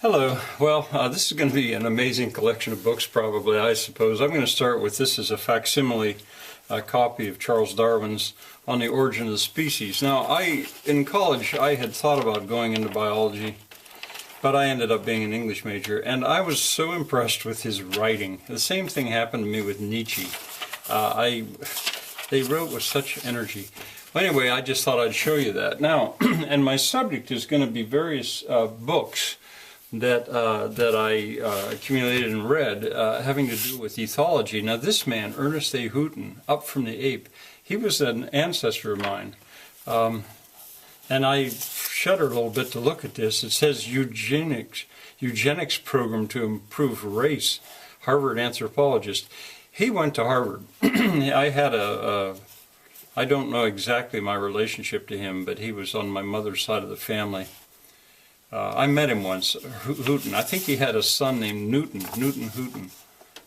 Hello. Well, this is going to be an amazing collection of books, probably, I suppose. I'm going to start with this as a facsimile copy of Charles Darwin's On the Origin of the Species. Now, in college, I had thought about going into biology, but I ended up being an English major, and I was so impressed with his writing. The same thing happened to me with Nietzsche. They wrote with such energy. Well, anyway, I just thought I'd show you that. Now, and my subject is going to be various books that I accumulated and read having to do with ethology. Now this man, Ernest A. Houghton, up from the ape, he was an ancestor of mine. And I shuddered a little bit to look at this. It says eugenics program to improve race, Harvard anthropologist. He went to Harvard. I don't know exactly my relationship to him, but he was on my mother's side of the family. I met him once, Houghton. I think he had a son named Newton Houghton.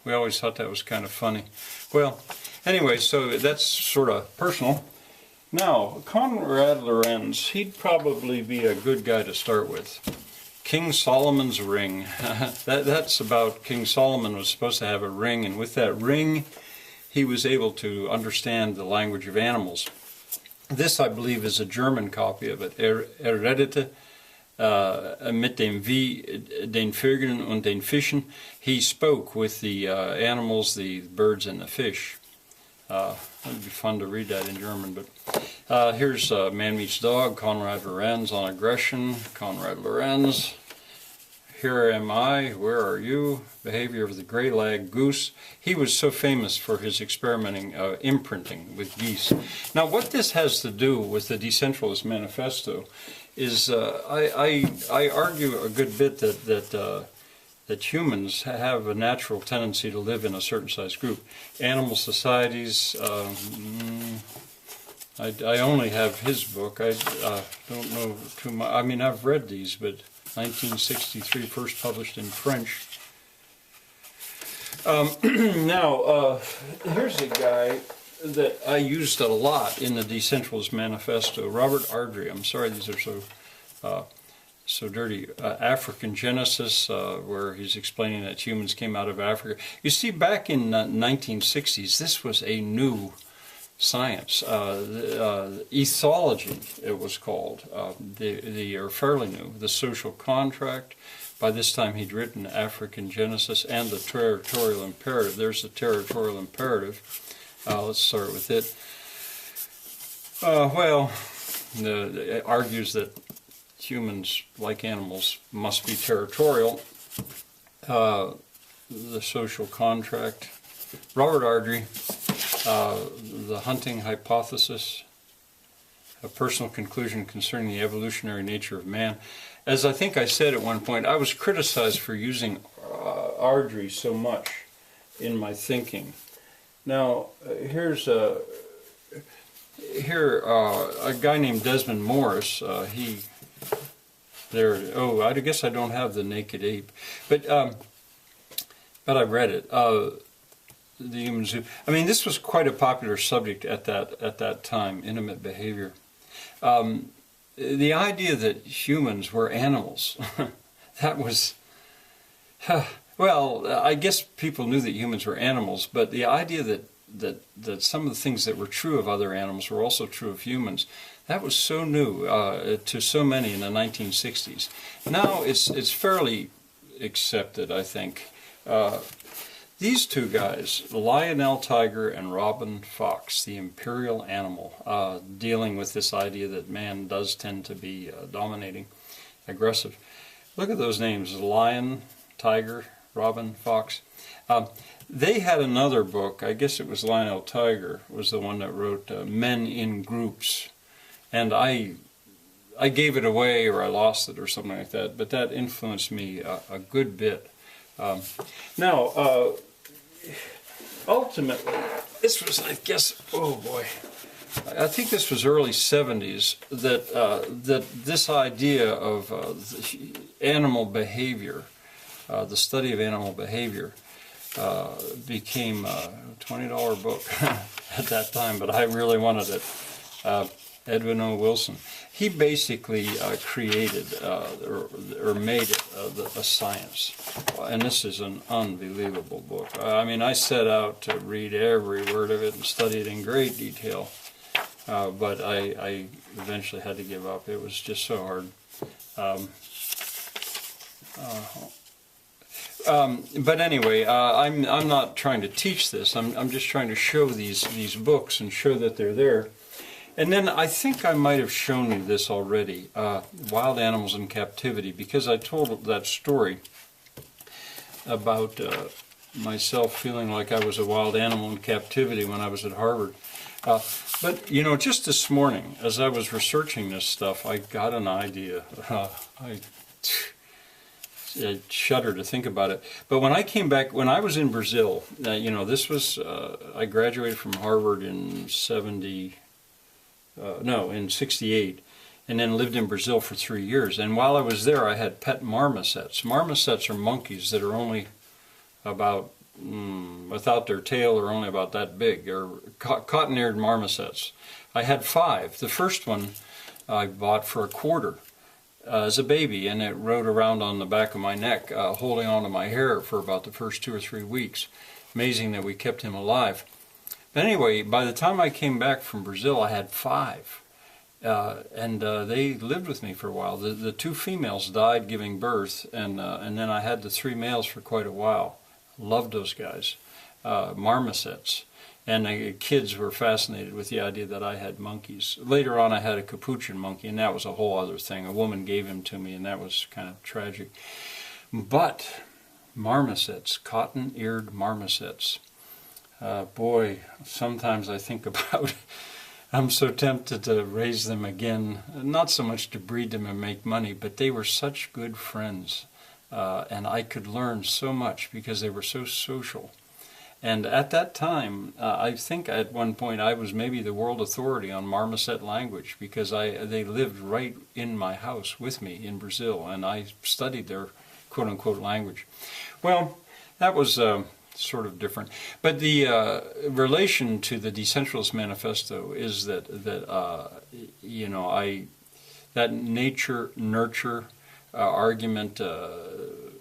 We always thought that was kind of funny. Well, anyway, so that's sort of personal. Now, Konrad Lorenz, he'd probably be a good guy to start with. King Solomon's Ring. That's about King Solomon was supposed to have a ring, and with that ring, he was able to understand the language of animals. This, I believe, is a German copy of it. Redete mit dem Wie, den Vögeln und den Fischen. He spoke with the animals, the birds, and the fish. It'd be fun to read that in German. But here's Man Meets Dog, Konrad Lorenz on aggression, Konrad Lorenz. Here Am I, Where Are You? Behavior of the Gray-Lag Goose. He was so famous for his experimenting, imprinting with geese. Now, what this has to do with the Decentralist Manifesto is I argue a good bit that humans have a natural tendency to live in a certain size group. Animal societies, I only have his book. I don't know too much. I mean, I've read these, but 1963, first published in French. Now, here's a guy that I used a lot in the Decentralist Manifesto, Robert Ardrey. I'm sorry these are so dirty. African Genesis, where he's explaining that humans came out of Africa. You see, back in the 1960s, this was a new science. Ethology, it was called. They are fairly new. The social contract. By this time, he'd written African Genesis and the territorial imperative. There's the territorial imperative. Let's start with it. It argues that humans, like animals, must be territorial. The social contract. Robert Ardrey, the hunting hypothesis, a personal conclusion concerning the evolutionary nature of man. As I think I said at one point, I was criticized for using Ardrey so much in my thinking. Now, here's a guy named Desmond Morris. I guess I don't have the Naked Ape, but I read it. The Human Zoo. I mean, this was quite a popular subject at that time. Intimate behavior. The idea that humans were animals. That was. Well, I guess people knew that humans were animals, but the idea that some of the things that were true of other animals were also true of humans, that was so new to so many in the 1960s. Now it's fairly accepted, I think. These two guys, Lionel Tiger and Robin Fox, the imperial animal, dealing with this idea that man does tend to be dominating, aggressive. Look at those names, Lion, Tiger, Robin, Fox. They had another book, I guess it was Lionel Tiger, was the one that wrote Men in Groups. And I gave it away, or I lost it or something like that, but that influenced me a good bit. Ultimately, this was, I guess, oh boy, I think this was early 70s, that this idea of animal behavior, the study of animal behavior, became a $20 book at that time, but I really wanted it. Edwin O. Wilson. He basically created or made it a science. And this is an unbelievable book. I mean, I set out to read every word of it and study it in great detail. But I eventually had to give up. It was just so hard. But anyway, I'm not trying to teach this. I'm just trying to show these books and show that they're there. And then I think I might have shown you this already, Wild Animals in Captivity, because I told that story about myself feeling like I was a wild animal in captivity when I was at Harvard. But, you know, just this morning, as I was researching this stuff, I got an idea. I shudder to think about it. But when I came back, when I was in Brazil, you know, this was, I graduated from Harvard in 68, and then lived in Brazil for 3 years. And while I was there, I had pet marmosets. Marmosets are monkeys that are only about, without their tail, are only about that big, or cotton-eared marmosets. I had 5. The first one I bought for $0.25 as a baby, and it rode around on the back of my neck, holding onto my hair for about the first 2 or 3 weeks. Amazing that we kept him alive. But anyway, by the time I came back from Brazil, I had 5. And they lived with me for a while. The 2 females died giving birth, and then I had the 3 males for quite a while. Loved those guys. Marmosets. And the kids were fascinated with the idea that I had monkeys. Later on, I had a capuchin monkey, and that was a whole other thing. A woman gave him to me, and that was kind of tragic. But marmosets, cotton-eared marmosets. Boy, sometimes I think about, I'm so tempted to raise them again, not so much to breed them and make money, but they were such good friends, and I could learn so much because they were so social. And at that time, I think at one point I was maybe the world authority on marmoset language, because they lived right in my house with me in Brazil, and I studied their quote-unquote language. Well, that was sort of different. But the relation to the Decentralist Manifesto is that you know, that nature-nurture argument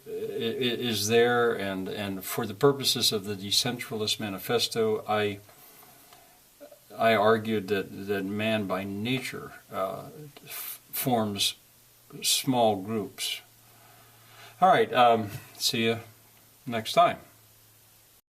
is there, and for the purposes of the Decentralist Manifesto, I argued that man by nature forms small groups. All right, see you next time.